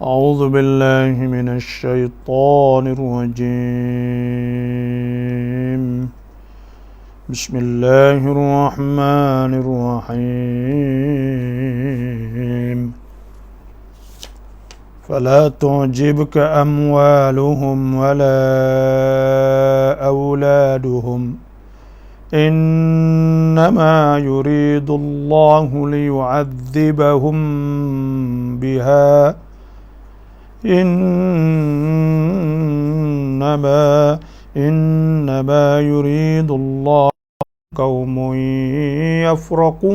أعوذ بالله من الشيطان الرجيم. بسم الله الرحمن الرحيم. فلا تعجبك أموالهم ولا أولادهم إنما يريد الله ليعذبهم بها إنما يريد الله قوم يفرقون.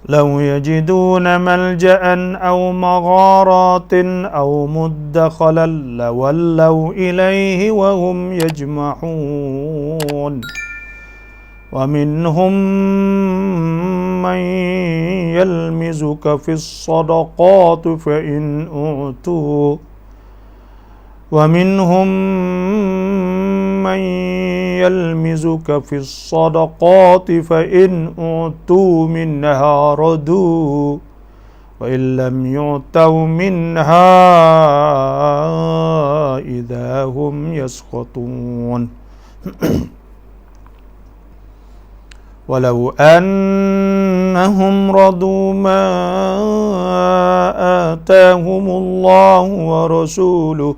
لو يجدون ملجأ أو مغارات أو مدخلا لولوا إليه وهم يجمحون. ومنهم من يلمزك في الصدقات فإن أعطوا منها ردوا وإن لم يعطوا منها إذا هم يسخطون. ولو أنهم رضوا ما آتاهم الله ورسوله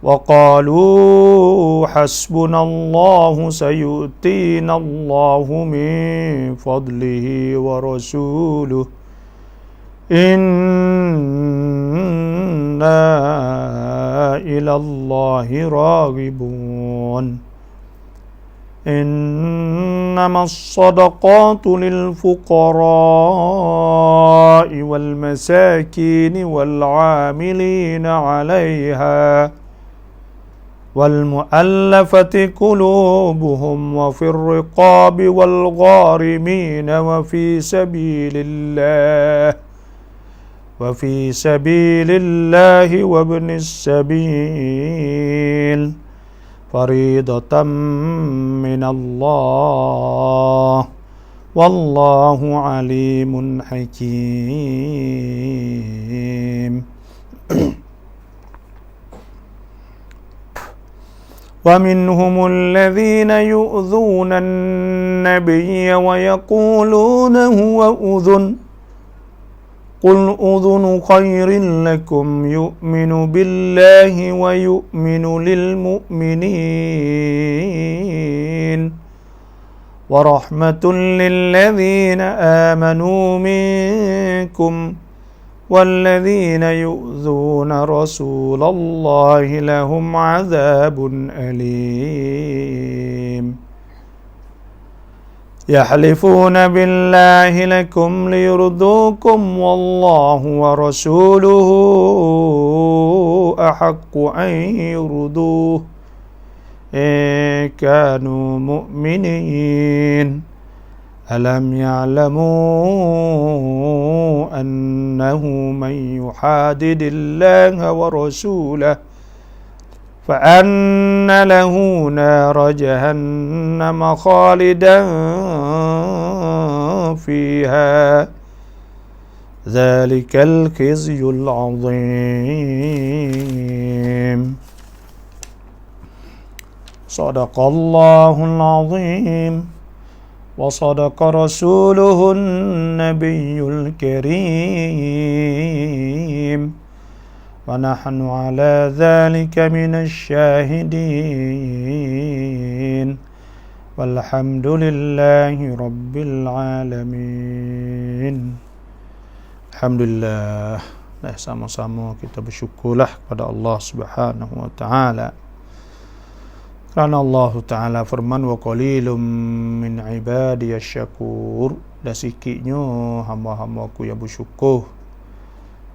وقالوا حسبنا الله سيؤتينا الله من فضله ورسوله إنا إلى الله راغبون. إنما الصدقات للفقراء والمساكين والعاملين عليها والمؤلفة قلوبهم وفي الرقاب والغارمين وفي سبيل الله وابن السبيل فريضة من الله والله عليم حكيم. ومنهم الذين يؤذون النبي ويقولون هو أذن قل أذن خير لكم يؤمن بالله ويؤمن للمؤمنين ورحمة للذين آمنوا منكم والذين يؤذون رسول الله لهم عذاب أليم. يحلفون بالله لكم ليرضوكم والله ورسوله أحق أن يرضوه إن كانوا مؤمنين. ألم يعلموا أنه من يحادد الله ورسوله فأن له نار جهنم خالدا فيها ذلك الخزي العظيم. صدق الله العظيم وصدق رسوله النبي الكريم ونحن على ذلك من الشاهدين والحمد لله رب العالمين. Alhamdulillah. Sama-sama kita bersyukurlah kepada Allah Subhanahu wa taala. Karena Allah Ta'ala firman wa qalilum min ibadiyasy syakur. Dah sikitnya hamba-hambaku yang bersyukur.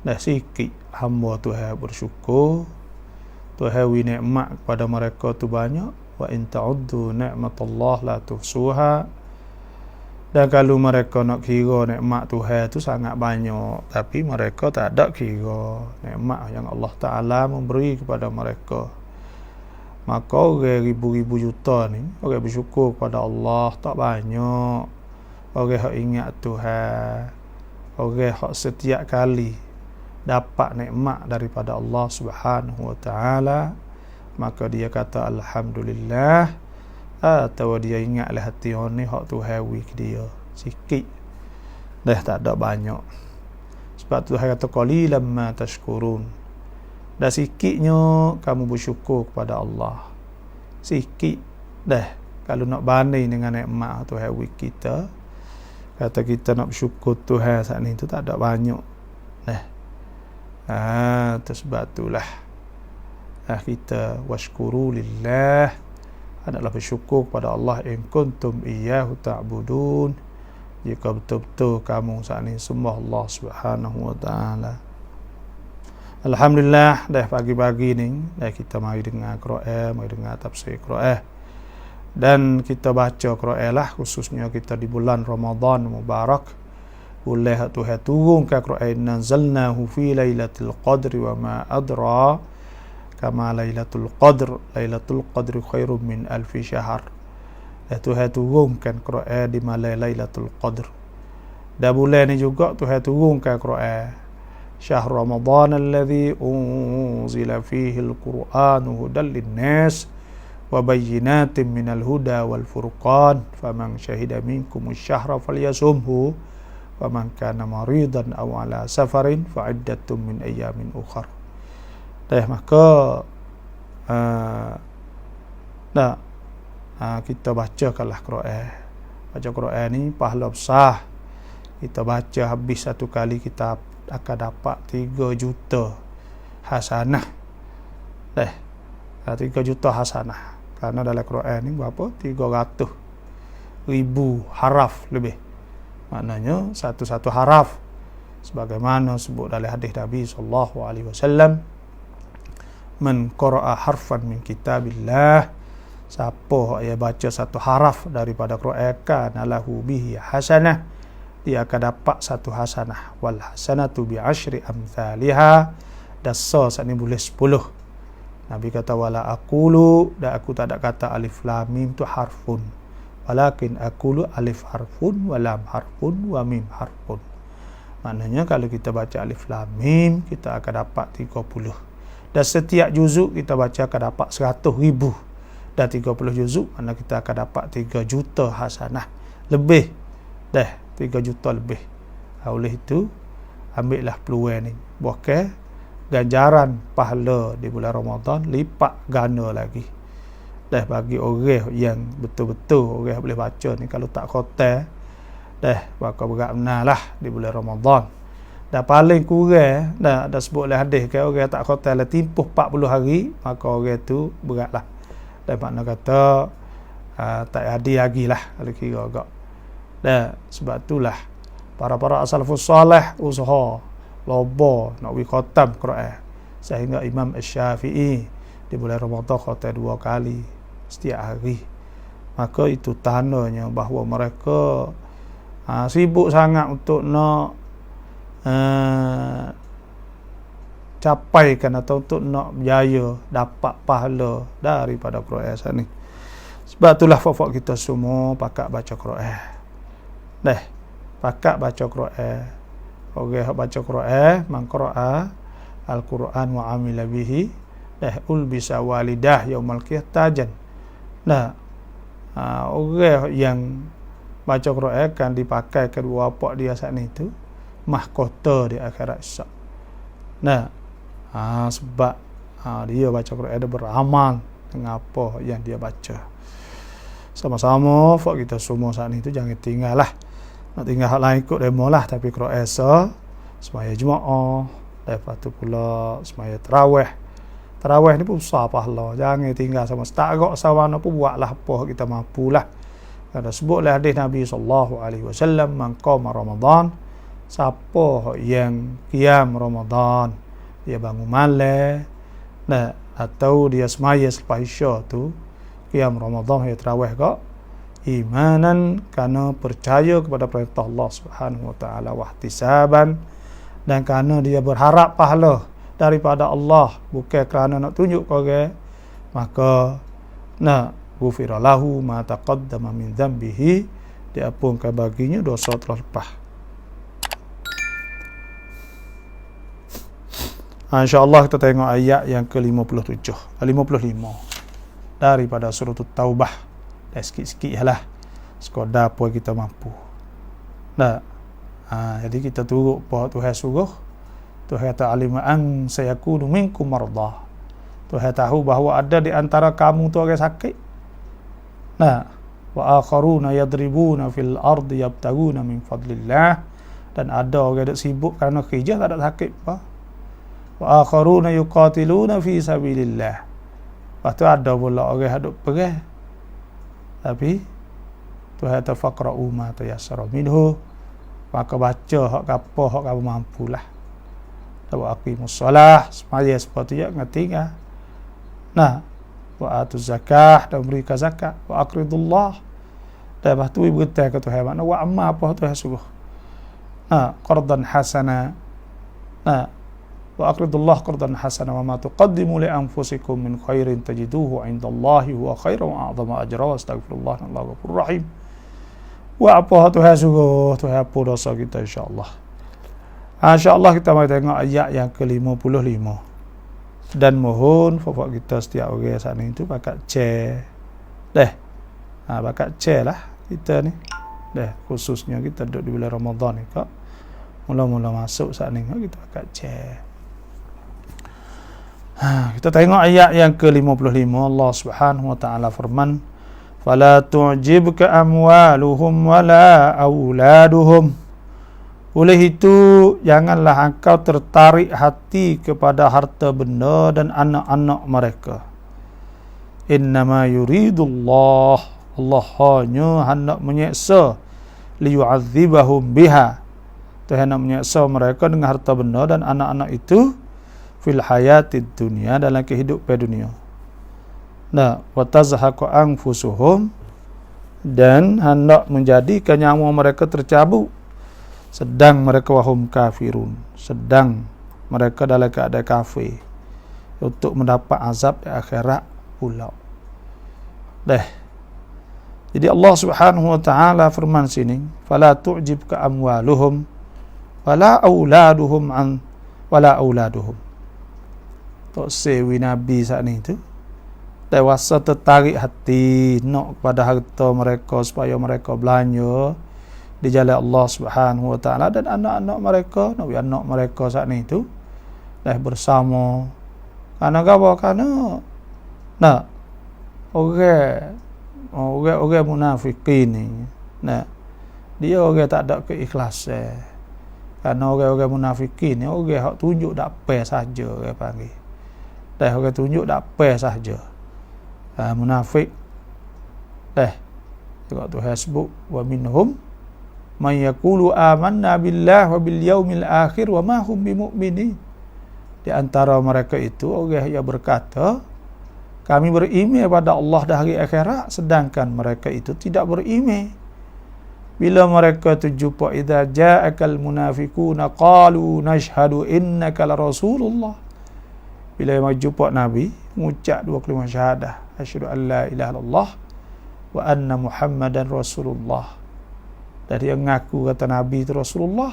Dah sikit hamba Tuhan bersyukur. Tuhan wi nikmat kepada mereka tu banyak. Wa in ta'uddu ni'matallah la tuhsuha. Dan kalau mereka nak kira nikmat Tuhan tu sangat banyak, tapi mereka tak ada kira nikmat yang Allah Ta'ala memberi kepada mereka. Maka orang ribu-ribu juta ni, orang bersyukur kepada Allah tak banyak. Orang yang ingat Tuhan, orang yang setiap kali dapat nikmat daripada Allah Subhanahu wa taala, maka dia kata alhamdulillah, atau dia ingatlah hati orang ni hak Tuhan wi ke dia sikit. Dah tak ada banyak. Sebab Tuhan kata qalilan ma tashkurun. Dah sikitnya kamu bersyukur kepada Allah. Sikit dah. Kalau nak banding dengan nikmat Tuhan wi kita, kata kita nak bersyukur Tuhan saat ni tu tak ada banyak. Dah. Sebab itulah kita washkuru lillah, adalah bersyukur kepada Allah in kuntum iyyahu ta'budun, jika betul-betul kamu saat ni sembah Allah Subhanahu wa taala. Alhamdulillah, dah pagi-pagi ni dah kita mari dengar Quran, mari dengar tafsir Quran. Dan kita baca Quran lah, khususnya kita di bulan Ramadan Mubarak. Boleh Tuhan turunkan Quran, nazalnahu fi lailatul qadri wa ma adra kama lailatul qadri khairum min alfi syahr. Tuhan turunkan Quran di malam Lailatul Qadr. Dan bulan ni juga Tuhan turunkan Quran. Syahr Ramadan alladhi unzila fihi al-Qur'anu hudan lin-nas wa bayyinatin minal huda wal furqan faman syahida minkum asy-syahra falyasumhu wa man kana maridan aw ala safarin fa iddatun min ayyamin ukhra. Maka kita bacakanlah Quran. Baca Quran ni pahala besar. Kita baca habis satu kali kita akan dapat 3 juta hasanah. 3 juta hasanah. Karena dalam Quran ni berapa? 300,000 haraf lebih. Maknanya satu-satu haraf, sebagaimana sebut dalam hadis Nabi sallallahu alaihi wasallam, man qara'a harfan min kitabillah, siapa yang baca satu haraf daripada Quran, kana lahu bihi hasanah, dia akan dapat satu hasanah. Wal hasanatu bi asyri amthaliha, dasa saat ni boleh 10. Nabi kata wala aqulu, dan aku tak ada kata alif lam mim tu harfun, walakin aqulu alif harfun wa lam harfun wa mim harfun. Maknanya kalau kita baca alif lam mim, kita akan dapat 30. Dan setiap juzuk kita baca akan dapat 100,000. Dan 30 juzuk, mana kita akan dapat 3 juta hasanah lebih. 3 juta lebih. Oleh itu, ambillah peluang ni. Bukan ganjaran pahala di bulan Ramadan lipat ganda lagi. Bagi orang yang betul-betul orang boleh baca ni, kalau tak khotel, maka berat benar lah di bulan Ramadan. Dan paling kurang, dah sebutlah hadis kan, orang tak khotel lah timpuh 40 hari, maka orang tu berat lah. Dan makna kata tak ada lagi lah kalau kira agak. Dan sebab itulah para as-salafus salih usaha loba nak khatam Quran, sehingga Imam Asy-Syafi'i di bulan Ramadan khatam 2 kali setiap hari. Maka itu tandanya bahawa mereka sibuk sangat untuk nak capaikan atau untuk nak berjaya dapat pahala daripada Quran ni. Sebab itulah fafak kita semua pakat baca Quran. Pakat baca Quran. Orang baca Quran, man qara'a al-Quran wa amila bihi, ulbisa walidah yaumal qiyamah tajan. Orang yang baca Quran kan dipakai kedua bapak dia saat ni tu mahkota di akhirat esok. Sebab dia baca Quran, dia beramal dengan apa yang dia baca. Sama-sama fak kita semua saat ni tu jangan tinggal lah. Nak tinggal hal lain ikut demo lah, tapi Quran semaya Jumaat, lepas tu pula semaya tarawih. Tarawih ni pun besar pahala. Jangan tinggal sama setagak sama pun buatlah apa kita mampulah. Ada sebutlah hadis Nabi sallallahu alaihi wasallam, man qama Ramadan, siapa yang qiyam Ramadan, dia bangun malam, atau dia semaya selepas Isya tu qiyam Ramadan, dia tarawih kak, imanan, kerana percaya kepada perintah Allah Subhanahu wa taala, wahtisaban, dan kerana dia berharap pahala daripada Allah, bukan kerana nak tunjuk ke orang, maka ghufira lahu ma taqaddama min dhanbihi, diampunkan baginya dosa telah lepas. InsyaAllah kita tengok ayat yang ke-57 55 daripada surah Taubah. Sikit-sikit lah, sekadar apa kita mampu. Jadi kita turut apa Tuhan suruh. Tuhan ta'alima an sayakunu minkum mardah. Tuhan tahu bahawa ada di antara kamu tu orang sakit. Wa akharuna yadribuna fil ardi yabtaguna min fadlillah. Dan ada orang yang sibuk kerana kerja, tak ada sakit apa. Wa akharuna yuqatiluna fi sabilillah. Lepas tu ada pula orang hadap perang, tapi Tuhan tafaqra'u ma tayassara minhu, maka baca hak apa hak kamu mampulah. Wa aqimus solah, semaya seperti yang ngerti kan. Wa atuz zakah, dan berikan zakat. Wa aqridullah, dan lepas tu beritahu ke Tuhan makna wa amma apa Tuhan suruh. Qardan hasana. Wa aqridullah qardan hasana wa ma tuqaddimu li anfusikum min khairin tajiduhu 'indallahi huwa khairan wa a'zama ajra wa astaghfirullah innallaha ghafurur rahim. Wa apa Tuhan suruh, Tuhan apa dosa kita insya-Allah. InsyaAllah kita mari tengok ayat yang ke-55. Dan mohon fafak kita setiap orang saat ni tu pakai chair. Pakai chair lah kita ni. Khususnya kita duduk di bulan Ramadan ni kak. Mula-mula masuk saat ni kita pakai chair. Kita tengok ayat yang ke-55. Allah Subhanahu wa taala firman, "Fala tu'jibka amwaluhum wala auladuhum." Oleh itu, janganlah engkau tertarik hati kepada harta benda dan anak-anak mereka. Innama yuridullah, Allah hanya hendak menyeksa, liyu'adzibahum biha, Tuhan nak menyeksa mereka dengan harta benda dan anak-anak itu fil hayatid dunia, dalam kehidupan dunia. Wa tazhaqu anfusuhum, dan hendak menjadikan nyawa mereka tercabut, sedang mereka wahum kafirun, sedang mereka dalam keadaan kafir, untuk mendapat azab di akhirat pula. Jadi Allah Subhanahu wa taala firman sini, fala tu'jibka amwaluhum wala auladuhum wala auladuhum. Tok sewi Nabi saat ni tu dewasa tertarik hati nak kepada harta mereka supaya mereka belanja di jalan Allah Subhanahu wa taala, dan anak-anak mereka, anak mereka saat ni tu bersama. Karena apa? Karena orang munafikin ni, dia orang tak ada keikhlasan. Karena orang-orang munafikin ni orang hak tunjuk dak pe saja, orang panggil. Orang tunjuk dak pe saja. Munafik. Juga Tuhan sebut wa minhum man yaqulu amanna billahi wa bil yaumil akhir wa ma hum bimu'minin. Di antara mereka itu orang yang berkata, kami beriman pada Allah dan hari akhirat, sedangkan mereka itu tidak beriman. Bila mereka tu jumpa, idza ja'akal munafiquna qalu nashhadu innaka la rasulullah. Bila mereka jumpa Nabi, mengucap dua kalimah syahadah, asyhadu an la ilaha illallah wa anna muhammadan rasulullah. Dan dia mengaku kata Nabi itu Rasulullah.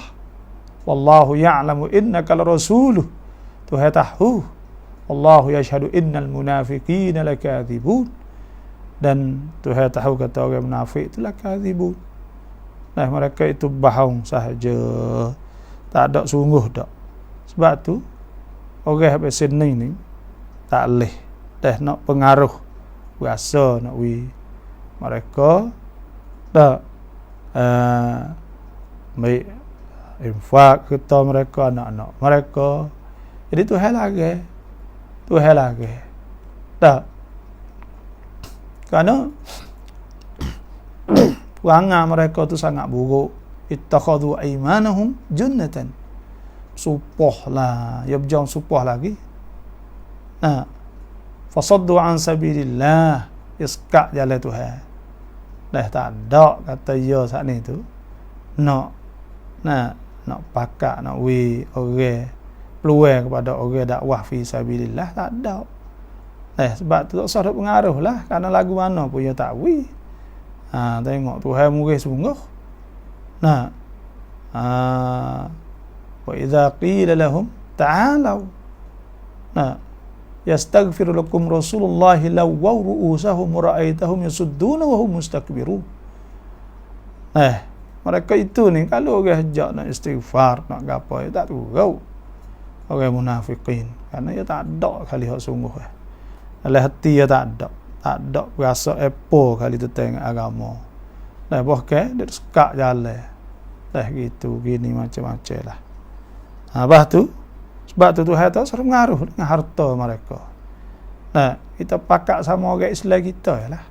Wallahu ya'lamu innaka la rasuluh. Tuhan tahu. Wallahu yashhadu innal munafiqina lakadzibun. Dan Tuhan tahu kata orang munafik itu lakadzibun. Mereka itu bohong sahaja, tak ada sungguh dak. Sebab tu orang habis sini ni tak leh nak pengaruh berasa nak mereka dak baik infak kita mereka, anak-anak mereka. Jadi Tuhan lagi tak, kerana perangai mereka tu sangat buruk. Ittakhadhu aymanahum junnatan, supah lah, ya berjam supah lagi. Fasaddu an sabilillah, iskak jalan Tuhan. Tak ada kata ya saat ni tu nak pakak, nak orang peluang kepada orang dakwah fi sabilillah, tak ada. Sebab tu tak usah duk pengaruh lah, kerana lagu mana pun dia takwi. Tengok Tuhan murih sungguh. Wa idza qila lahum ta'alu yastaghfir lakum Rasulullah lawaw ru'usahum ra'aitahum yasudduna wa hum mustakbirun. Mereka itu ni kalau orang ajak nak istighfar, nak gapo, dia tak turut. Orang munafikin, kerana dia tak ada kali hak sungguh. Dalam hati dia tak ada berasa apa kali tu tengok agama. Bahkan dia sekak jalan. Gitu gini macam-macam lah. Sebab tu Tuhan tu sering mengaruh dengan harta mereka. Kita pakat sama orang Islam kita lah.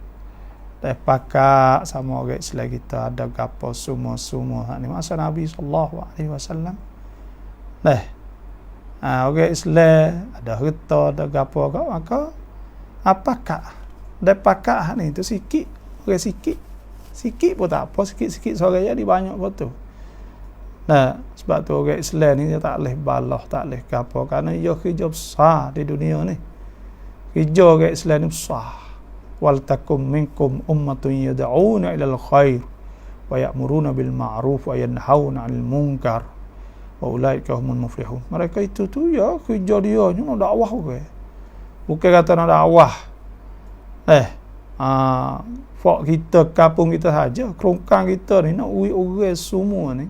Pakat sama orang Islam kita, ada gapo semua ni masa Nabi sallallahu alaihi wasallam. Orang Islam ada harta, ada gapo kau, maka apakah dia pakat ni tu sikit, orang sikit pun tak apa, sikit seorang jadi banyak betul. Sebab tu orang Islam ni dia tak boleh balah, tak boleh gapo, kerana dia kerja besar di dunia ni. Kerja orang Islam ni besar. Wal takum minkum ummatun yad'una ilal khair wa ya'muruna bil ma'ruf wa yanhauna 'anil munkar wa ulaika humul muflihun. Mereka itu tu ya kerja dia ni nak dakwah ke. Bukan kata nak dakwah. Fak kita kampung kita saja, kerongkang kita ni nak orang semua ni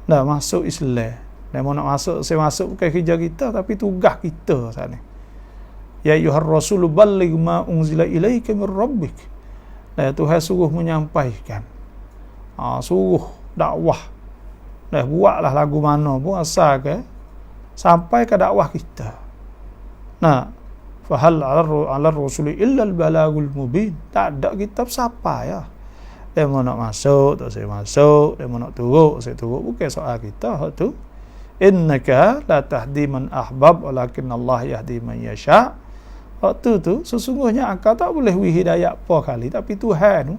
dah masuk Islam. Dia mau nak masuk, saya masuk bukan kerja kita, tapi tugas kita sana. Ya ayyuhar rasul balligh ma unzila ilaika min rabbik. Tuhan suruh menyampaikan. Suruh dakwah. Buatlah lagu mana pun asal ke sampai ke dakwah kita. Fahal 'ala rasul illa al-balagul mubin. Tak ada kitab siapa ya. Dia mau nak masuk, tak saya masuk. Dia mau nak turut, saya turut. Bukan soal kita hak tu. Innaka la tahdi man ahbab walakin Allah yahdi man yasha. Waktu tu sesungguhnya engkau tak boleh hidayah apa kali, tapi Tuhan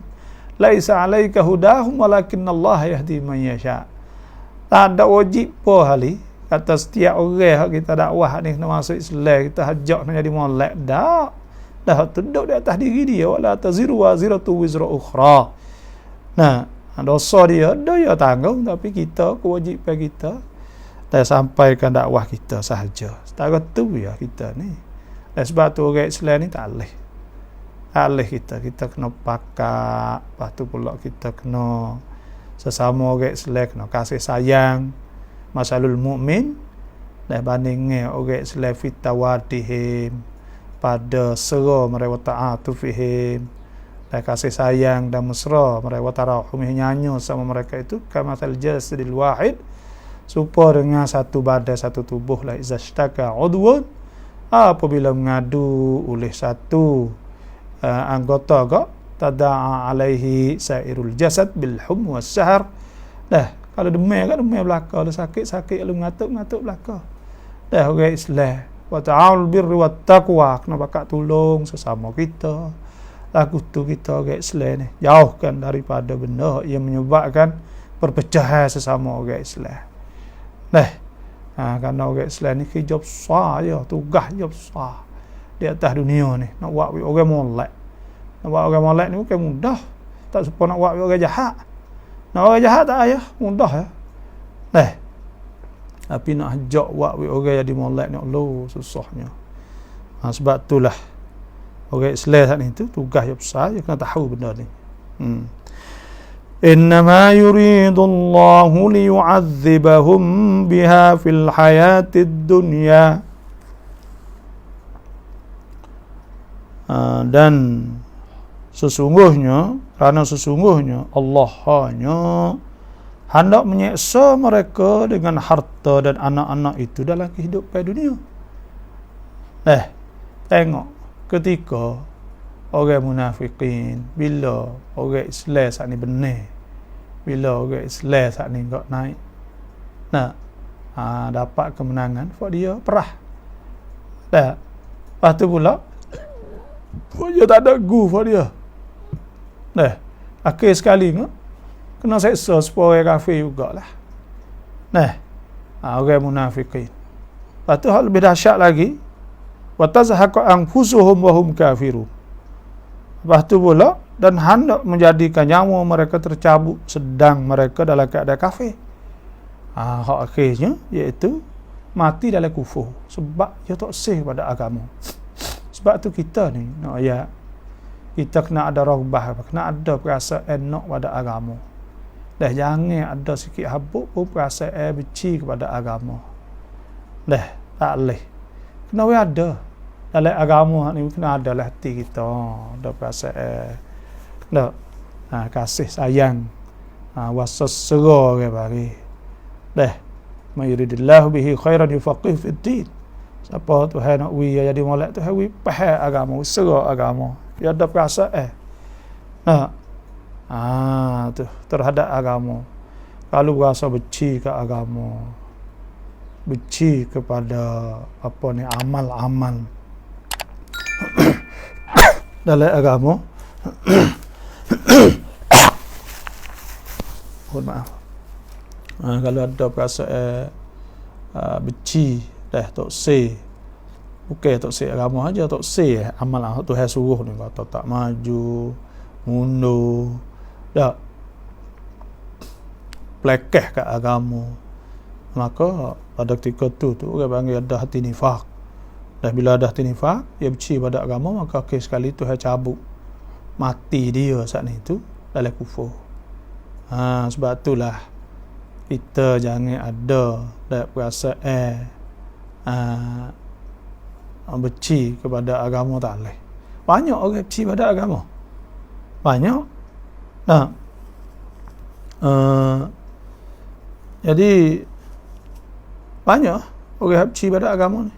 laisa alaika hudahum walakin Allah yahdi man yasha. Tak ada wajib apa kali kata setiap orang hak kita dakwah ni nak masuk Islam, kita hajak nak jadi molek dah duduk di atas diri dia, wala taziru waziratu wizra ukhra. Dosa dia tanggung, tapi kita kewajipan kita dah sampaikan dakwah kita sahaja. Setara tu ya kita ni. Sebab tu orang Islam ni tak boleh kita kena pakat. Lepas tu pula kita kena sesama orang Islam kena kasih sayang. Masalul mu'min dan bandingnya orang Islam fit tawadihim, pada sera mereka ta'atufihim, dan kasih sayang dan mesra mereka tarahumih, nyanyo sama mereka itu kamathal jasadil wahid, supaya dengan satu badan satu tubuh la izashtaka udwun, apabila mengadu oleh satu anggota kau tada'a alaihi sairul jasad bil hum was sahar. Kalau demam belaka, kalau sakit kalau ngatuk belaka. Orang Islam wa ta'awul birri wat taqwa, kena bakat tolong sesama kita. Lagu tu kita orang Islam ni jauhkan daripada benda yang menyebabkan perpecahan sesama orang Islam. Kerana orang Islam ni kerja besar je, tugas je besar di atas dunia ni. Nak buat orang molek. Nak buat orang molek ni bukan mudah. Tak sepa nak buat orang jahat. Nak orang jahat tak payah, mudah ya. Tapi nak ajak buat orang jadi molek ni, Allah susahnya. Sebab itulah orang Islam saat ni tu tugas yang besar, dia kena tahu benda ni. Innama yuridullahu liyu'adzibahum biha fil hayatid dunya. Dan kerana sesungguhnya Allah hanya hendak menyeksa mereka dengan harta dan anak-anak itu dalam kehidupan dunia. Tengok ketika orang munafikin, bila orang Islam saat ni benar, bila orang Islam saat ni tak naik, dapat kemenangan, buat dia perah. Lepas tu pula dia tak ada gu buat dia. Akhir sekali kena seksa supaya orang kafir jugalah. Orang munafikin. Lepas tu hal lebih dahsyat lagi, wa tazhaqa anfusuhum wa hum kafirun. Lepas tu pula, dan hendak menjadikan nyawa mereka tercabut sedang mereka dalam keadaan kafir. Hak akhirnya iaitu mati dalam kufur sebab dia tak sah pada agama. Sebab tu kita ni nak ayat kita kena ada raghbah, kena ada perasaan nak pada agama. Dah jangan ada sikit habuk pun perasaan benci kepada agama. Dah tak boleh. Kena ada dalam agama ni, kena ada lah hati kita, ada perasaan dak kasih sayang, wasas sera ke bagi. Dah mayuridillahu bihi khairan yufaqih fid din. Siapa Tuhan nak jadi molek Tuhan faham agama, sera agama. Dia ada perasaan. Tu terhadap agama. Kalau rasa benci ke agama, benci kepada amal-amal dalam agama. Mohon maaf. Kalau ada perasaan benci dah tak say, bukan tak say agama aja, tak say amal Tuhan suruh ni, kata tak maju, mundur, dak pelekeh kat agama, maka pada ketika tu orang panggil ada hati nifak. Dah bila ada hati nifak, dia benci pada agama, maka sekali Tuhan cabut mati dia saat itu dalam kufur. Sebab itulah kita jangan ada perasaan benci kepada agama, tak boleh. Banyak orang benci pada agama, banyak. Jadi banyak orang benci pada agama ni.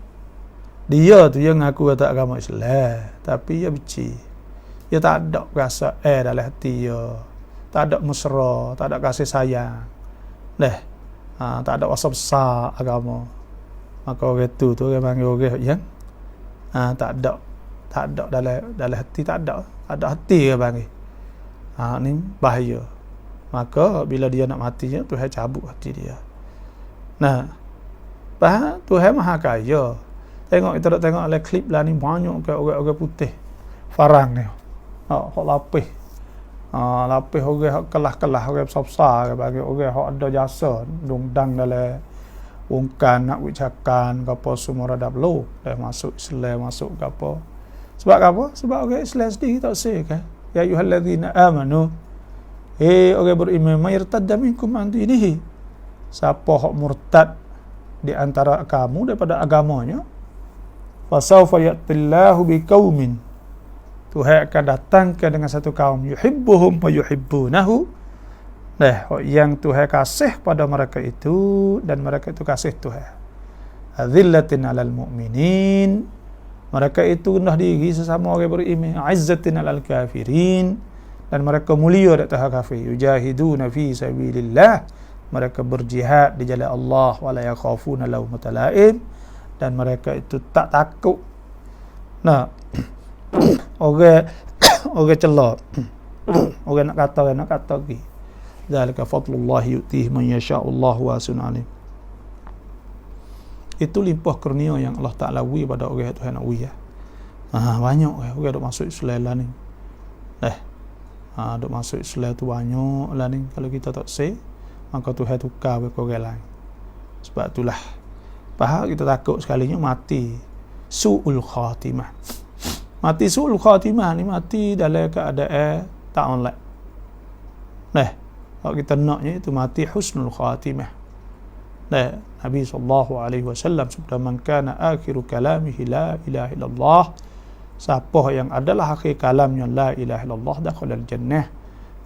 Dia tu yang ngaku kata agama Islam, tapi dia benci. Dia tak ada perasaan dalam hati dia, tak ada mesra, tak ada kasih sayang. Tak ada rasa besar agama. Maka orang tu orang panggil orang yang tak ada dalam hati, tak ada hati dia panggil. Ni bahaya. Maka bila dia nak matinya, Tuhan cabut hati dia. Tuhan Maha Kaya. Kita nak tengok oleh klip lah ni, banyak ke orang-orang putih farang ni. Hak lapis. Lapis orang hak kelah-kelah, orang besar-besar bagi orang hak ada jasa dungdang dalam wongkan nak ucapan apa semua radap low dah masuk Islam, masuk ke apa. Sebab apa? Sebab orang Islam sendiri tak sah kan. Ya ayyuhallazina amanu, orang beriman, mayartadda minkum an dinihi. Siapa hak murtad di antara kamu daripada agamanya, fasawfa ya'tillahu biqaumin, Tuhan akan datangkan dengan satu kaum, yuhibbuhum wa yuhibbunahu, yang Tuhan kasih pada mereka itu dan mereka itu kasih Tuhan. Adzillatin 'alal mu'minin, mereka itu rendah diri sesama orang beriman. Izzatin 'alal kafirin, dan mereka mulia di atas kafir. Yujahiduna fi sabilillah, mereka berjihad di jalan Allah, wala yakhafuna lawmata la'im, dan mereka itu tak takut orang celak, orang nak kata lagi. Zalika fadlullah yu'tihi man yasha'ullahu wasi'un alim. Itu limpah kurnia yang Allah Ta'ala wi pada orang Tuhan nak wi. Banyak orang dok masuk Islam lah ni. Dok masuk Islam tu banyak lah ni. Kalau kita tak say, maka Tuhan tukar ke orang lain. Sebab itulah kita takut sekalinya mati su'ul khatimah. Mati su'ul khatimah ni mati dalam keadaan tak online. Kalau kita naknya itu mati husnul khatimah. Nabi SAW sabda, man kana akhiru kalamihi la ilaha illallah, siapa yang adalah akhir kalamnya la ilaha illallah, dakhala al-jannah,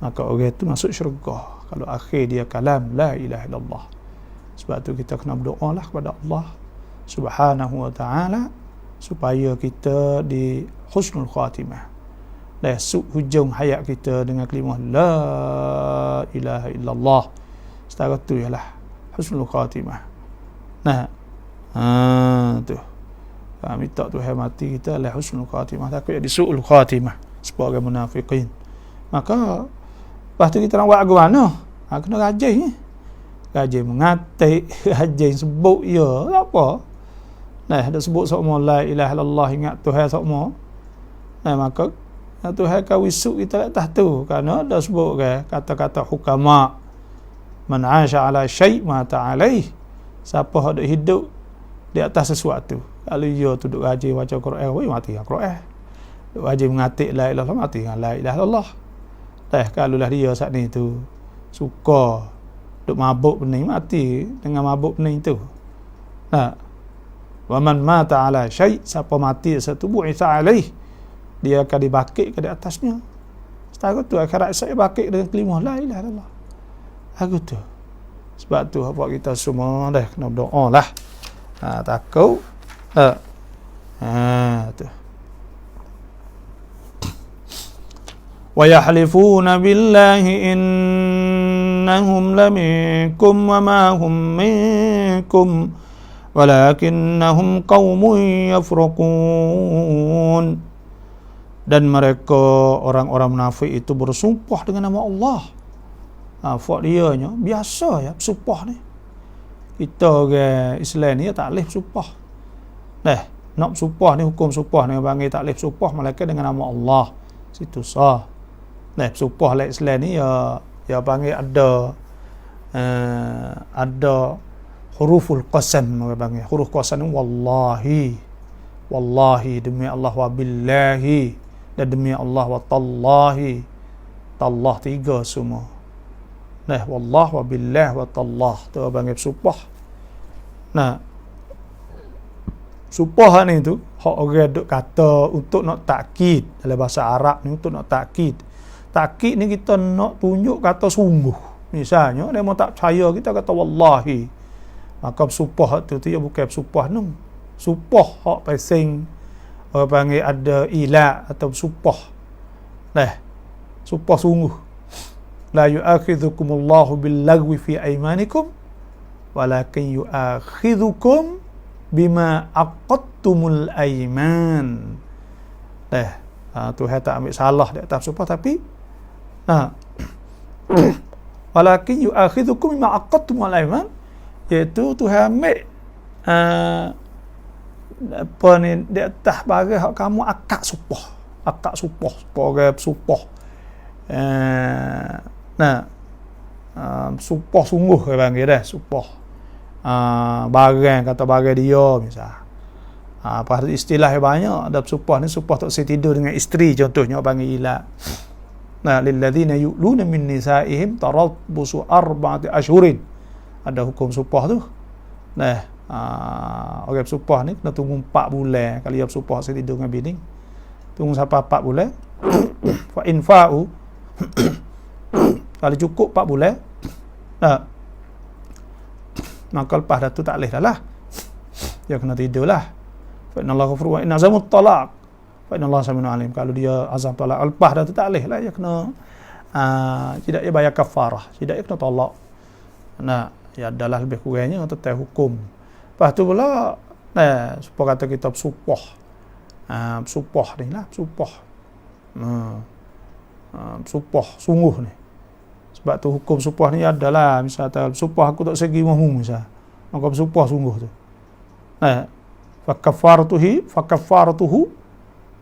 maka orang itu masuk syurga. Kalau akhir dia kalam la ilaha illallah. Sebab tu kita kena berdoa lah kepada Allah Subhanahu wa ta'ala supaya kita di husnul khatimah, hujung hayat kita dengan kalimah la ilaha illallah. Setara tu ialah husnul khatimah. Tu minta Tuhan mati kita lah husnul khatimah, takut jadi su'ul khatimah sebagai munafiqin. Maka lepas tu kita nak buat ke mana? Kena rajin. Rajin mengatik, rajin sebut ya, tak apa. Nah, dak sebut semua la ilaha illallah, ingat Tuhan semua. Nah, maka Tuhan kau wisuk kita atas tu, kerana dak sebut ke kata-kata hukama, man 'asha 'ala syai' mata 'alaih. Siapa hak hidup di atas sesuatu. Kalau dia tu duk rajin baca Quran, mati dengan Quran. Duk rajin mengatik la ilaha illallah, mati dengan la ilaha illallah. Kalau lah dia saat ni tu suka duk mabuk pening, mati dengan mabuk pening tu. Wa man mata 'ala syai', siapa mati satu bu'itha 'alaih, dia akan dibakit ke di atasnya. Setara tu akhirat saya bakit dengan kalimah la ilaha illallah. Aku tu. Sebab tu apa kita semua dah kena berdoa lah. Takut. Tu. Wa yahlifuna billahi innahum laminkum wa ma hum minkum walakinnahum qaumun yafraqun. Dan mereka orang-orang munafik itu bersumpah dengan nama Allah. Fak dia nya biasa ya bersumpah ni. Kita orang Islam ni tak boleh bersumpah. Nak bersumpah ni, hukum sumpah ni panggil tak boleh bersumpah melainkan dengan nama Allah. Situ sah. Bersumpah dalam Islam ni ya panggil ada huruful qasam, mereka panggil huruf qasam ni wallahi demi Allah, wa billahi dan demi Allah, wa tallahi, tallah tiga semua. Wallah wa billah wa tallah tu panggil sumpah. Sumpah ni tu hak orang duk kata untuk nak takkid dalam bahasa Arab ni, untuk nak takkid. Takkid ni kita nak tunjuk kata sungguh. Misalnya dia mau tak percaya, kita kata wallahi. Maka sumpah tu ya bukan sumpah nu. Sumpah hak pasing orang panggil ada ila atau sumpah. Sumpah sungguh. La yu'akhidhukumullahu bil-lagwi fi aymanikum walakin yu'akhidhukum bima aqadtumul ayman. Tuhan tak ambil salah di atas sumpah, tapi walakin yu'akhidhukum bima aqadtumul ayman, iaitu Tuhan ambil apa ni di atas barang hak kamu akad sumpah. Orang sumpah. Sumpah sungguh dia panggil dah, sumpah. Barang, kata barang dia misal. Pasal istilah banyak, ada sumpah ni, sumpah tak saya tidur dengan isteri contohnya panggil ila. Lilladzina yu'luna min nisaihim tarabbusu arba'ati ashhurin. Ada hukum sumpah tu. Orang bersumpah ni kena tunggu 4 bulan. Kalau dia bersumpah saya tidur dengan bini, tunggu sampai 4 bulan. Fa in fa'u kalau cukup 4 bulan, maka lepas dah tu tak boleh dah lah, dia kena tidur lah. Fa inna Allah ghafur wa inna azamut talaq fa inna Allah samiun alim. Kalau dia azam talak lepas dah tu tak boleh lah, dia kena tidak dia bayar kafarah, tidak dia kena talak. Ya adalah lebih kurangnya tentang hukum. Lepas tu pula supaya kata kita bersumpah. Bersumpah ni lah, bersumpah. Bersumpah sungguh ni. Sebab tu hukum sumpah ni adalah, misalnya bersumpah aku tak segi mahmu misal, maka bersumpah sungguh tu. Fakafaratuhu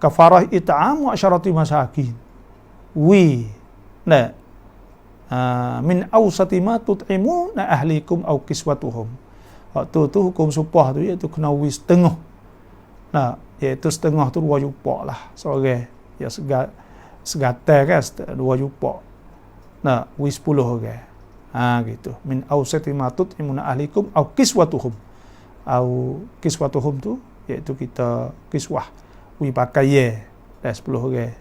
kafarah it'amu asyarati masakin. Min awsati ma tut'imuna ahlikum aw kiswatuhum. Waktu tu hukum sumpah tu iaitu kena wis setengah. Iaitu setengah tu 2 jupak lah seorang. Ya segatai kan 2 jupak. Wis 10 orang. Gitu. Min awsati ma tut'imuna ahlikum aw kiswatuhum. Aw kiswatuhum tu iaitu kita kiswah, wi pakai dah 10 orang.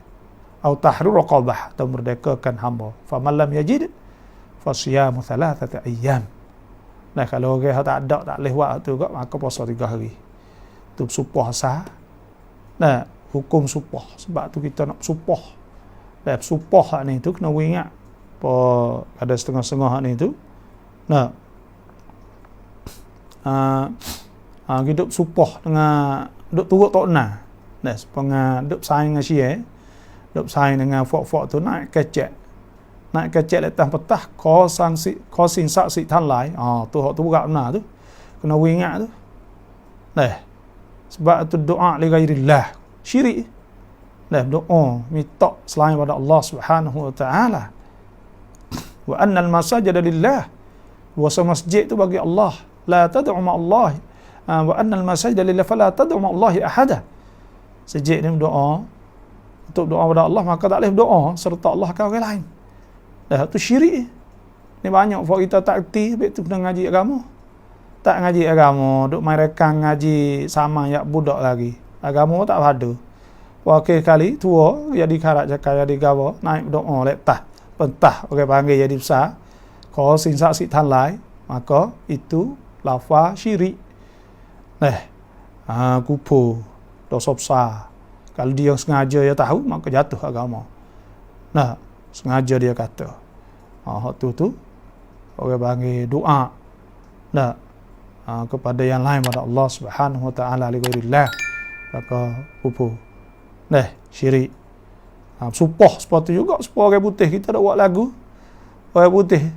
Atau tahrir raqabah, atau merdekakan hamba. Faman lam yajid fasiyamu 3 ayyam. Kalau orang tak ada, tak boleh buat tu juga, maka puasa 3 hari. Tu sumpah sah. Hukum sumpah. Sebab tu kita nak sumpah. Sumpah ni tu kena ingat. Ada setengah-setengah ni tu. Hidup sumpah dengan duk turut tok nah. Sepengah duk saing dengan Syiah. Duk saing dengan fok-fok tu naik kecek letas petah kau sin saksi tan lai. Tu hak tu bukan benar tu. Kena ingat tu. Sebab itu doa li ghairillah syirik. Dah doa minta selain pada Allah Subhanahu wa taala. Wa annal masajida lillah. Puasa masjid itu bagi Allah. La tad'u ma Allah. Wa annal masajida lillah fala tad'u ma Allah ahada. Masjid ni doa untuk doa pada Allah, maka tak boleh doa serta Allah ke orang lain. Dah tu syirik. Ni banyak folk kita tak erti, habis tu kena ngaji agama. Tak ngaji agama, duk main rekang ngaji sama yak budak lagi. Agama tak ada. Wakil kali tua jadi karat cakap jadi gawa naik doa letah pentah orang panggil jadi besar. Kalau sing saksi tan lai, maka itu lafaz syirik. Kupu dosa besar. Kalau dia sengaja dia tahu, maka jatuh agama. Sengaja dia kata. Tu orang panggil doa. Kepada yang lain pada Allah Subhanahu wa taala li ghairillah. Maka kupu. Syirik. Supoh seperti juga, supoh orang putih kita dah buat lagu. Orang putih.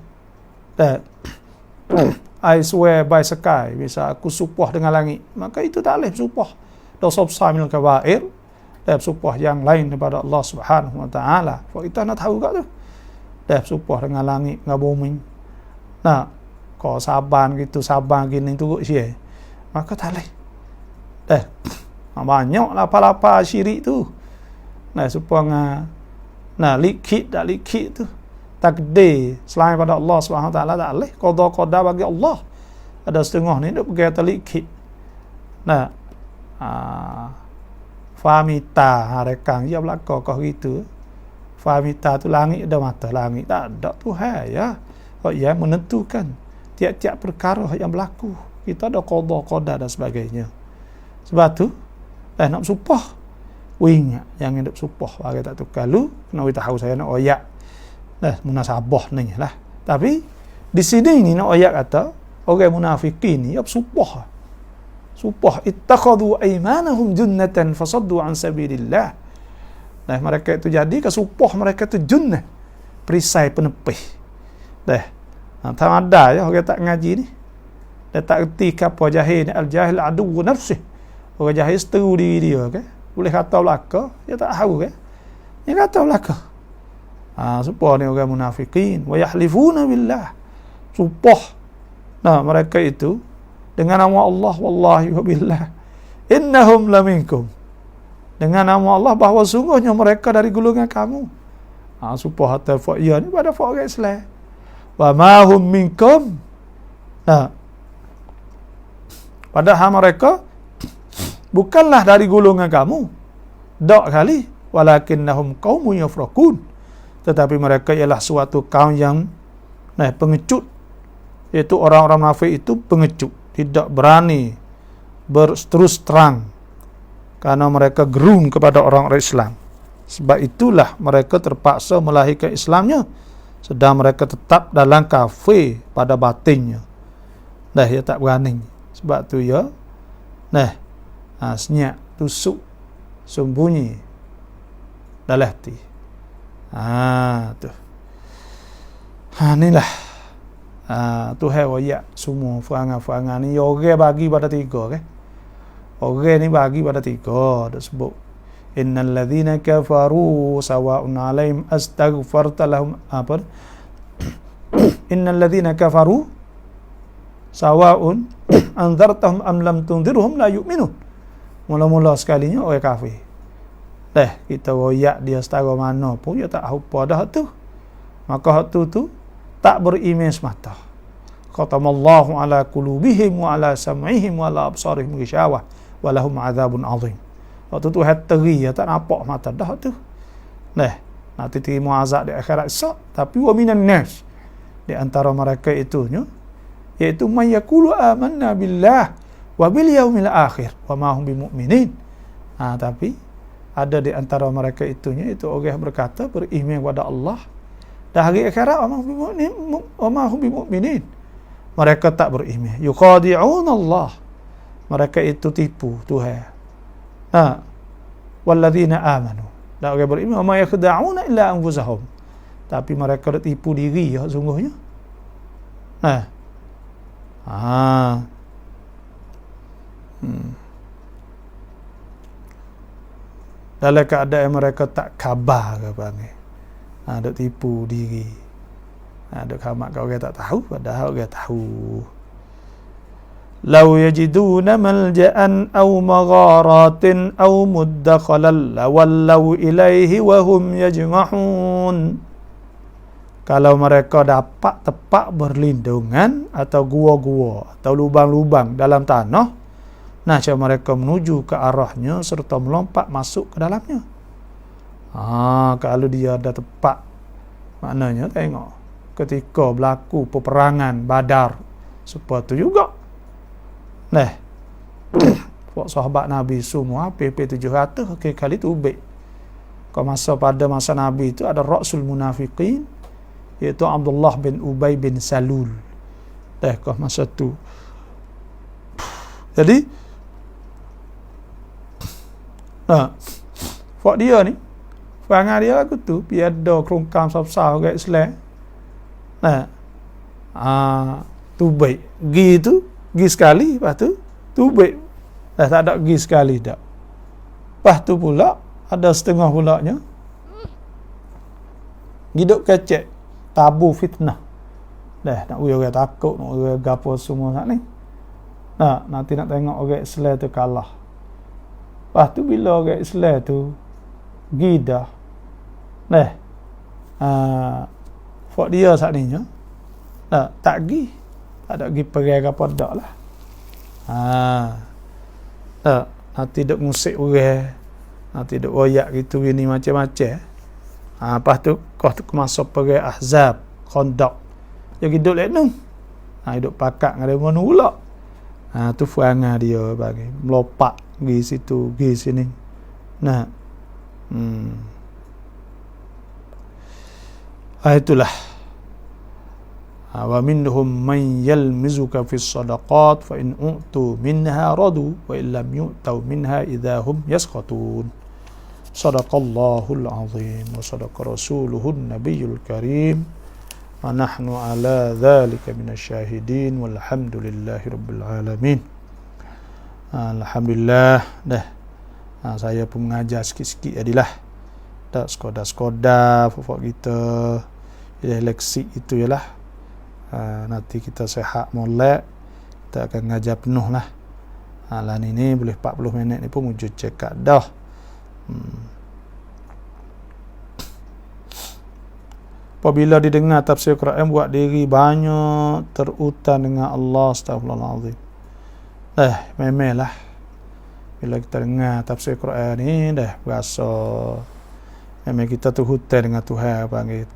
I swear by sky, bisa aku supoh dengan langit. Maka itu tak boleh supoh. Dosa besar minal kabair. Supoh yang lain daripada Allah Subhanahu wa taala. Kita nak tahu kat tu. Supoh dengan langit, dengan bumi. Kau saban gitu, saban gini tu siapa? Maka tak boleh. Banyak lapar-lapar syirik tu. Supaya likit tak likit tu. Takdir selain pada Allah SWT tak boleh. Qada bagi Allah. Ada setengah ni duk pergi atas likit. Famita rekang dia belaka kau gitu. Famita tu langit ada mata, langit tak ada Tuhan ya. Yang menentukan tiap-tiap perkara yang berlaku. Kita ada qada dan sebagainya. Sebab tu nak bersumpah. Ingat yang hidup sumpah bagi tak tukar lu, kena tahu saya nak oyak. Munasabah ni lah. Tapi di sini ni nak oyak kata orang munafikin ni bersumpah. Sumpah ittakhadhu aymanahum junnatan fasaddu an sabilillah. Mereka itu jadi ke sumpah mereka itu junnah. Perisai penepih. Tak ada ya orang tak ngaji ni. Dia tak erti apa jahil ni, al-jahil aduwwu nafsih. Orang jahil seteru diri dia kan. Boleh kata belaka, dia tak tahu kan. Dia kata belaka. Sumpah ni orang munafikin. Wa yahlifuna billah. Sumpah. Mereka itu dengan nama Allah wallahi wa billah. Innahum laminkum. Dengan nama Allah bahawa sungguhnya mereka dari golongan kamu. Sumpah hatta fa'iyah ni pada orang Islam. Wa ma hum minkum. Padahal mereka bukanlah dari golongan kamu. Dak kali. Walakinnahum qaumun yafraqun. Tetapi mereka ialah suatu kaum yang pengecut. Iaitu orang-orang munafik itu pengecut. Tidak berani berterus terang. Karena mereka gerung kepada orang-orang Islam. Sebab itulah mereka terpaksa melahirkan Islamnya. Sedang mereka tetap dalam kafir pada batinnya. Dia tak berani. Sebab tu ya. Senyap, tusuk, sembunyi dalam hati. Tu. Inilah. Tuhan wayak semua perangai-perangai ni. Orang bagi pada tiga kan. Orang ni bagi pada tiga. Dia sebut. Innal ladhina kafaru sawa'un alaihim astaghfarta lahum. Innal ladhina kafaru sawa'un anzartahum am lam tunzirhum la yu'minun. Mula-mula sekalinya orang kafir. Kita royak dia setara mana pun dia tak apa dah tu. Maka hak tu tak beriman semata. Khatamallahu ala qulubihim wa ala sam'ihim wa ala absarihim ghishawah wa lahum adzabun azim. Waktu tu hateri dia tak nampak mata dah tu. Nanti terima azab di akhirat esok. Tapi wa minan nas, di antara mereka itunya, iaitu man yaqulu amanna billah wa bil yaumil akhir wa ma hum bimu'minin. Tapi ada di antara mereka itunya, itu orang berkata beriman kepada Allah dan hari akhirat, wa ma hum bimu'minin. Mereka tak beriman. Yukhadi'un Allah. Mereka itu tipu Tuhan. Walladzina amanu. Dan orang beriman, wa ma yakhda'una illa anfusahum. Tapi mereka tipu diri ya sungguhnya. dalam keadaan mereka tak khabar ke panggil. Duk tipu diri. Duk khamak kau orang tak tahu, padahal orang tahu. Law yajiduna malja'an aw magharatin aw muddakhalan lawallaw ilaihi wa hum yajma'un. Kalau mereka dapat tempat berlindungan atau gua-gua atau lubang-lubang dalam tanah, nasya mereka menuju ke arahnya serta melompat masuk ke dalamnya. Kalau dia ada tempat, maknanya tengok ketika berlaku peperangan Badar seperti itu juga. Sahabat Nabi semua PP 700 kali tu baik. Pada masa Nabi itu ada Rasul Munafiqin, iaitu Abdullah bin Ubay bin Salul. Masa tu. Jadi Fak dia ni perangai dia aku tu piada kerungkam sab-sab kat Islam. Tu baik. Gi sekali, lepas tu baik. Tak ada gi sekali dak. Lepas tu pula ada setengah pulanya hidup kecek tabu fitnah. Nak orang takut, nak orang gapo semua nak ni. Nanti nak tengok orang Islam tu kalah. Lepas tu bila orang Islam tu gidah. Fak dia saat ni tak gi. Tak ada gi perang apa dak lah. Nanti duk ngusik orang. Nanti duk royak gitu gini macam-macam. Lepas tu kau tu masa perang Ahzab, Khandaq. Dia hidup lek nu. Hidup pakak dengan dia mana pula. Tu perangai dia bagi melompat gi situ, gi sini. Itulah. Wa minhum man yalmizuka fis sadaqat fa in u'tu minha radu wa in lam yu'tau minha idahum yaskhatun. Sadaqallahul azim wa sadaqa rasuluhun nabiyul karim wa nahnu ala dhalika minasyahidin walhamdulillahi rabbil alamin. Alhamdulillah saya pun mengajar sikit-sikit jadilah. Tak sekodah-sekodah fufuk kita leksi itu ialah nanti kita sehat molek kita akan ngajar penuh lah. Lan ini boleh 40 minit ni pun wujud cekak dah. Apabila didengar tafsir Quran buat diri banyak terutan dengan Allah, astagfirullahalazim. Memanglah bila kita dengar tafsir Quran ni berasa memang kita tu hutan dengan Tuhan panggil.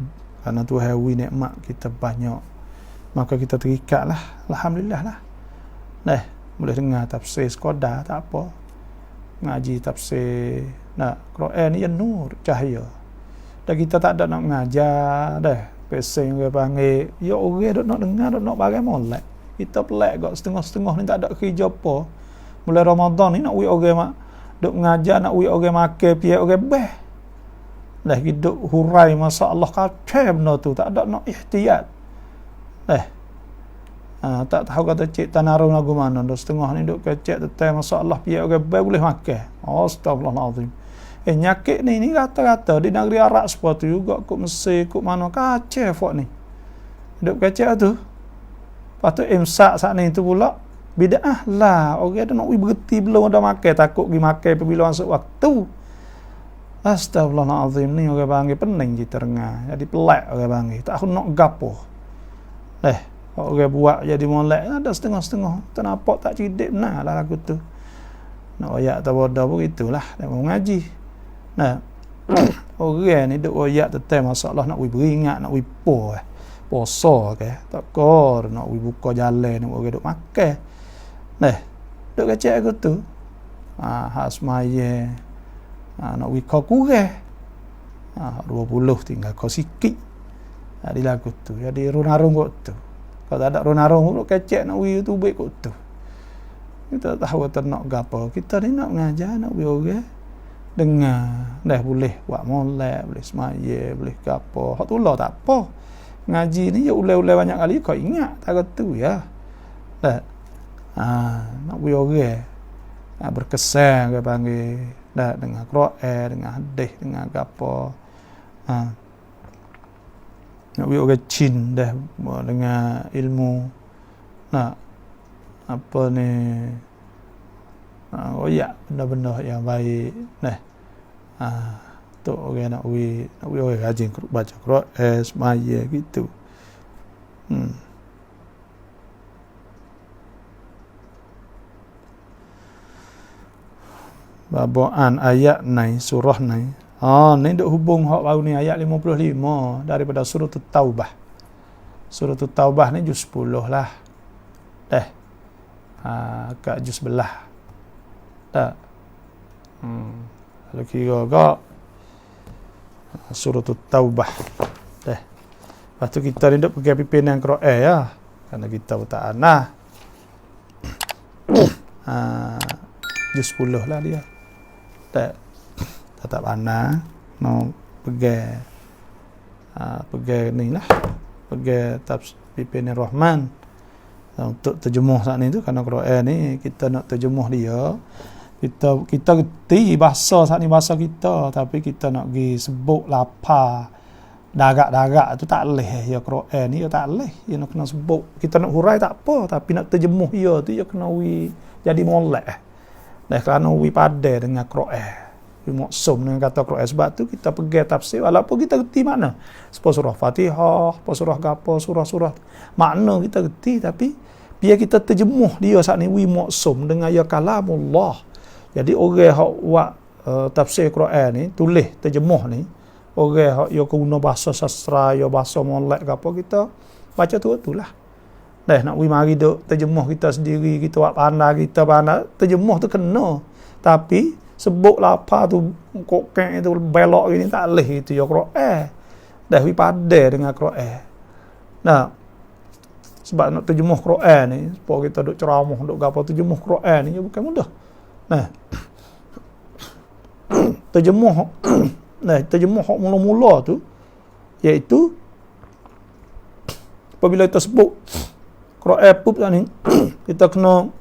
Karena Tuhan wi nikmat kita banyak, maka kita terikat lah. Alhamdulillah lah. Boleh dengar tafsir sekodah tak apa. Ngaji tafsir Quran ni nur, cahaya. Dan kita tak ada nak mengajar pesing orang panggil. Ya orang duk nak dengar, duk nak bagai molek. Kita pelik kok setengah-setengah ni tak ada kerja apa. Mulai Ramadan ni nak orang mak duk mengajar, nak orang makan piak orang beh. Hidup hurai masa-Allah kacau benda tu, tak ada nak ihtiyat. Tak tahu kata cik tanarung lagu mana. Dah setengah ni duk kecek tetai masa-Allah piak orang beh boleh makan. Astagfirullahalazim. Nyakit ni rata-rata di negeri Arab seperti juga, kut Mesir, kut mana kacau fok ni. Hidup kacau tu. Lepas tu imsak saat ni tu pula bid'ah lah. Orang tu nak berhenti belum ada makan, takut pergi makan apabila masuk waktu. Astagfirullahalazim, ni orang panggil pening kita dengar. Jadi pelik orang panggil. Tak tahu nak gapo. Orang buat jadi molek ada setengah-setengah. Tak nampak tak cerdik benar lah lagu tu. Nak ayat tak bodoh pun itulah. Dia mau ngaji. Orang ni duk ayat tentang masalah nak beringat, nak puasa ke. Tak kor nak buka jalan, nak orang duk makan. Duk kecek aku tu. Hak semaya. Nak kau kurang. 20 tinggal kau sikit. Di lagu tu. Jadi runarung kot tu. Kalau tak ada runarung pun kecek nak tu baik kot tu. Kita tahu kita nak gapo. Kita ni nak mengajar, nak orang dengar. Boleh buat molek, boleh semaya, boleh gapo. Hak tu lah tak apa. Ngaji ni ya ulai-ulai banyak kali kau ingat tak tu ya. Nak orang berkesan ke panggil. dah dengan Quran, dengan hadis, dengan apa. Nak we orang Chin dah dengan ilmu nak apa ni royak benda-benda yang baik nah. Tu orang nak we orang rajin baca Quran, semaya gitu. Babaan ayat nai surah nai. Ni duk hubung hak baru ni ayat 55 daripada surah Taubah. Surah Taubah ni juz 10 lah. Kat juz belah. Tak. Kalau kira kak surah Taubah. Lepas tu kita ni duk pergi pimpinan Quran ya. Kerana kita tak anah. Juz 10 lah dia. Tak pandang mau pergi ni lah, pergi pimpinan Rahman untuk terjemuh saat ni tu. Kerana Quran ni kita nak terjemuh dia, kita reti bahasa saat ni bahasa kita, tapi kita nak pergi sebut lapar darat-darat tu tak leh. Ya Quran ni ya tak leh, ya nak kena sebut. Kita nak hurai tak apa, tapi nak terjemuh dia tu ya kena jadi molek. Dah kerana we pandai dengan Quran, we maksum dengan kata Quran. Sebab tu kita pergi tafsir walaupun kita reti makna. Seperti surah Fatihah, surah gapo, surah-surah makna kita reti, tapi biar kita terjemuh dia saat ni we maksum dengan ya kalamullah. Jadi orang hak buat tafsir Quran ni, tulis terjemuh ni, orang hak yo guna bahasa sastra, yo bahasa molek gapo, kita baca tu lah. Dah nak we mari duk terjemuh kita sendiri, kita buat pandai, kita pandai terjemuh tu kena, tapi sebut lapar tu kokek itu belok ini tak leh itu ya Quran. Dah we pandai dengan Quran. Nah, sebab nak terjemuh Quran ni, supaya kita duk ceramah, duk gapo terjemuh Quran ni bukan mudah. Nah, terjemuh hak mula-mula tu iaitu apabila kita sebut Quran pup ni kita kena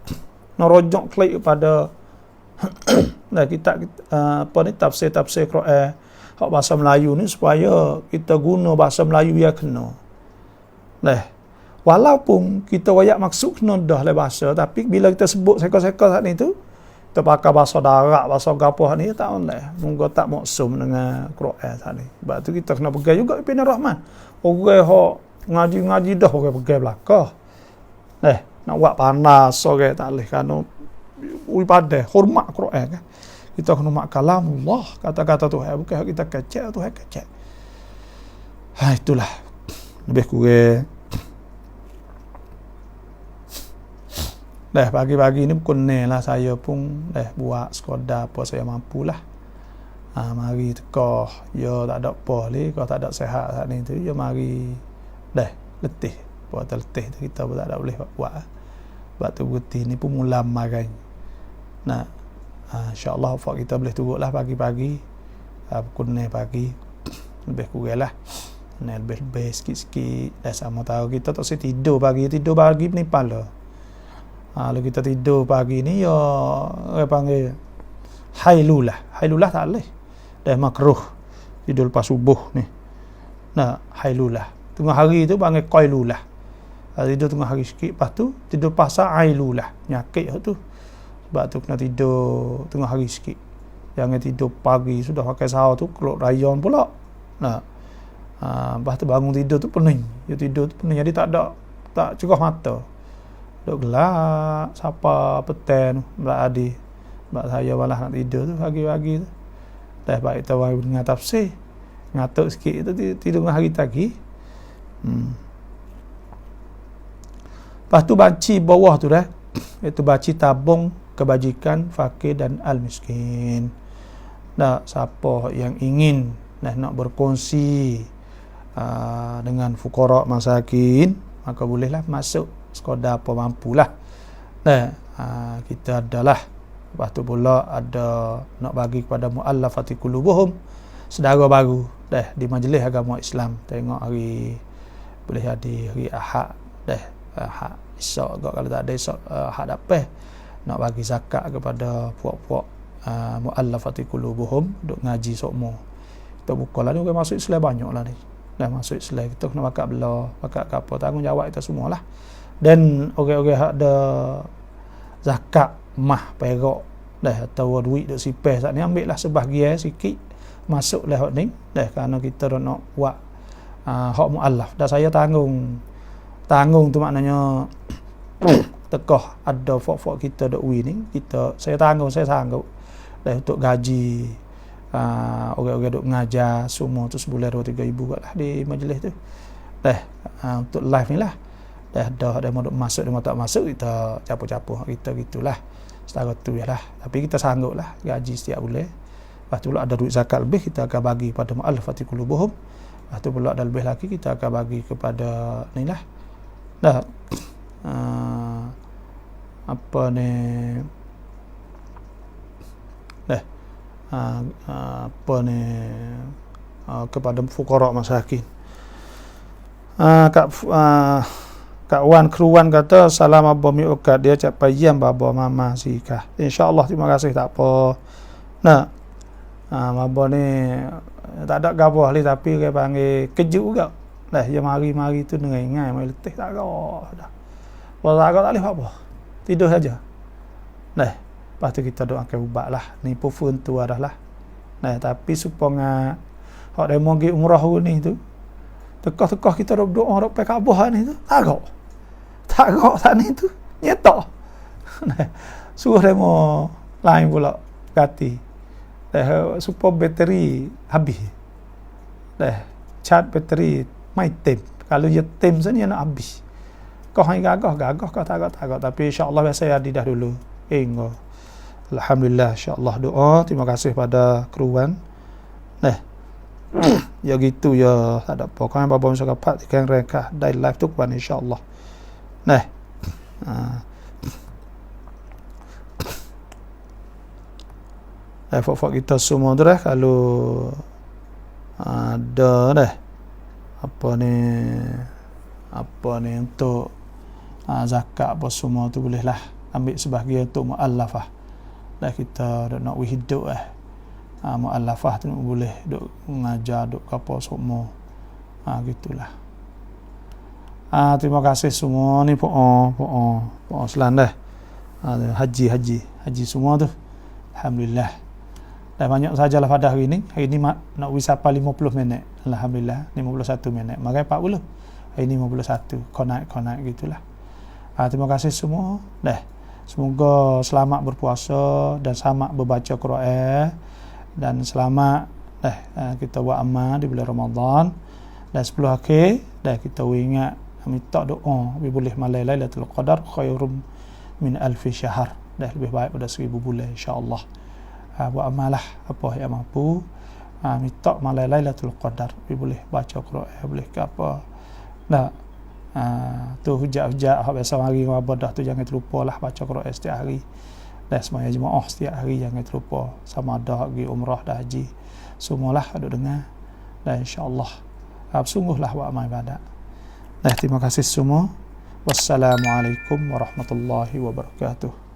rojok klik kepada kita apa ni tafsir Quran hak bahasa Melayu ni supaya kita guna bahasa Melayu yang kena. Walaupun kita wayak maksud kena dah lah bahasa, tapi bila kita sebut seka-seka saat ni tu kita pakai bahasa darat, bahasa gapo ni tak boleh. Mungkin tak maksum dengan Quran saat ni. Sebab tu kita kena pegang juga pimpinan Rahman. Orang hak ngaji-ngaji dah orang pegang belakang. Nak buat panas orang tak boleh kerana ibadah hormat Quran kan. Kita kena hormat kalamullah, kata-kata Tuhan, bukan kita kecek Tuhan kecek. Itulah lebih kurang. Pagi-pagi ni pukul ni lah saya pun buat sekadar apa saya mampulah. Mari tekah ya tak ada apa ni, kalau tak ada sihat saat ni tu ya mari letih. Buat letih tu kita pun tak ada boleh buat. Sebab tu putih ni pun mula makan. Nah, insya-Allah kita boleh turutlah pagi-pagi. Pukul ni pagi lebih kurang lah. Lebih sikit-sikit dah sama tahu kita tak usah tidur pagi ni pala. Kalau kita tidur pagi ni ya orang panggil hailulah tak boleh. Dah makruh tidur lepas subuh ni. Nah, hailulah. Tengah hari tu panggil qailulah. Tidur tengah hari sikit, lepas tu tidur pasal ailulah, nyakit tu. Sebab tu kena tidur tengah hari sikit. Jangan tidur pagi sudah pakai sahur tu kelok rayon pula. Lepas tu bangun tidur tu pening. Tidur tu pening, jadi tak cerah mata. Duk gelap siapa petang Mbak Adi. Sebab saya malah nak tidur tu pagi-pagi tu. Dah baik kita bagi dengar tafsir. Ngatuk sikit tu tidur tengah hari tadi. Lepas tu banci bawah tu iaitu banci tabung kebajikan fakir dan al-miskin. Siapa yang ingin nak berkongsi dengan fuqara masakin, maka bolehlah masuk sekadar apa mampulah. Kita adalah. Lepas tu pula ada nak bagi kepada muallafati qulubuhum, saudara baru di majlis agama Islam. Tengok hari boleh ada hari Ahad Ahad esok kalau tak ada esok Ahad dapat nak bagi zakat kepada puak-puak muallafati qulubuhum duk ngaji sokmo. Kita buka lah ni orang masuk Islam banyak lah ni. Dah masuk Islam kita kena pakat bela, pakat apa tanggungjawab kita semualah. Dan orang-orang hak ada zakat mah perak dah atau duit duk sipeh sat ni ambil lah sebahagian sikit masuk lah hak ni dah kerana kita nak buat hak muallaf. Dah saya tanggung tu maknanya tekoh ada fok-fok kita duk ni saya sanggup dah untuk gaji orang-orang duk mengajar semua tu sebulan 2-3 ribu kat lah di majlis tu dah untuk live ni lah dah mau duk masuk dia mau tak masuk kita capo-capo kita gitulah setara tu je lah, tapi kita sanggup lah gaji setiap bulan. Lepas tu pula ada duit zakat lebih kita akan bagi pada muallafati qulubuhum. Lepas tu pula ada lebih lagi kita akan bagi kepada ni lah dah apa ni dah apa ni kepada fuqara masakin. Kak Wan Keruan kata salam abah mi ukat dia cak payam baba mama sikah. InsyaAllah terima kasih tak apa. Nah baba ni tak ada gabah ni tapi dia panggil kejut juga. Dah dia mari-mari tu dengai-dengai mai letih tak gak dah. Kalau tak boleh apa. Tidur saja. Nah, lepas tu kita doakan ubat lah. Ni pufun tu adalah. Nah, tapi supaya hak demo pergi umrah ni tu tekah-tekah kita doa dak pakai Kaabah ni tu. Tak ni tu. Nyetok. Nah, suruh demo lain pula ganti. Dah supaya bateri habis. Dah charge bateri mai tem. Kalau dia tem saja nak habis. Kau hang gagah kau tak tapi insya-Allah biasa ada dah dulu. Enggak. Alhamdulillah insya-Allah doa terima kasih pada Keruan. Nah. Ya gitu ya tak ada apa. Kau yang baba masa kapat ikan rekah dari live tu kan insya-Allah. Nah. Fok-fok kita semua tu dah kalau ada dah apa ni untuk zakat apa semua tu bolehlah ambil sebahagian untuk muallafah. Dah kita nak hidup muallafah tu boleh duk mengajar duk apa semua. Gitulah. Terima kasih semua ni po selan dah. Haji semua tu. Alhamdulillah. Dah banyak sajalah pada hari ni. Hari ni nak wisapa 50 minit. Alhamdulillah 51 minit. Makai 40. Hari ni 51. Konak gitulah. Terima kasih semua. Dah. Semoga selamat berpuasa dan selamat membaca Quran dan selamat kita buat amal di bulan Ramadan. Dan 10 akhir dah kita ingat minta doa boleh malam Lailatul Qadar khairum min alfi syahr. Dah lebih baik pada 1000 bulan insya-Allah. Buat amalah apa yang mampu. Minta malam Lailatul Qadar boleh baca Quran boleh ke apa. Dah tu hujat-hujat hak biasa hari ibadah tu jangan terlupalah baca Quran setiap hari. Dan semaya jemaah setiap hari jangan terlupa sama ada pergi umrah dah haji. Semualah ada dengar dan insya-Allah sungguhlah buat amal ibadat. Terima kasih semua. Wassalamualaikum warahmatullahi wabarakatuh.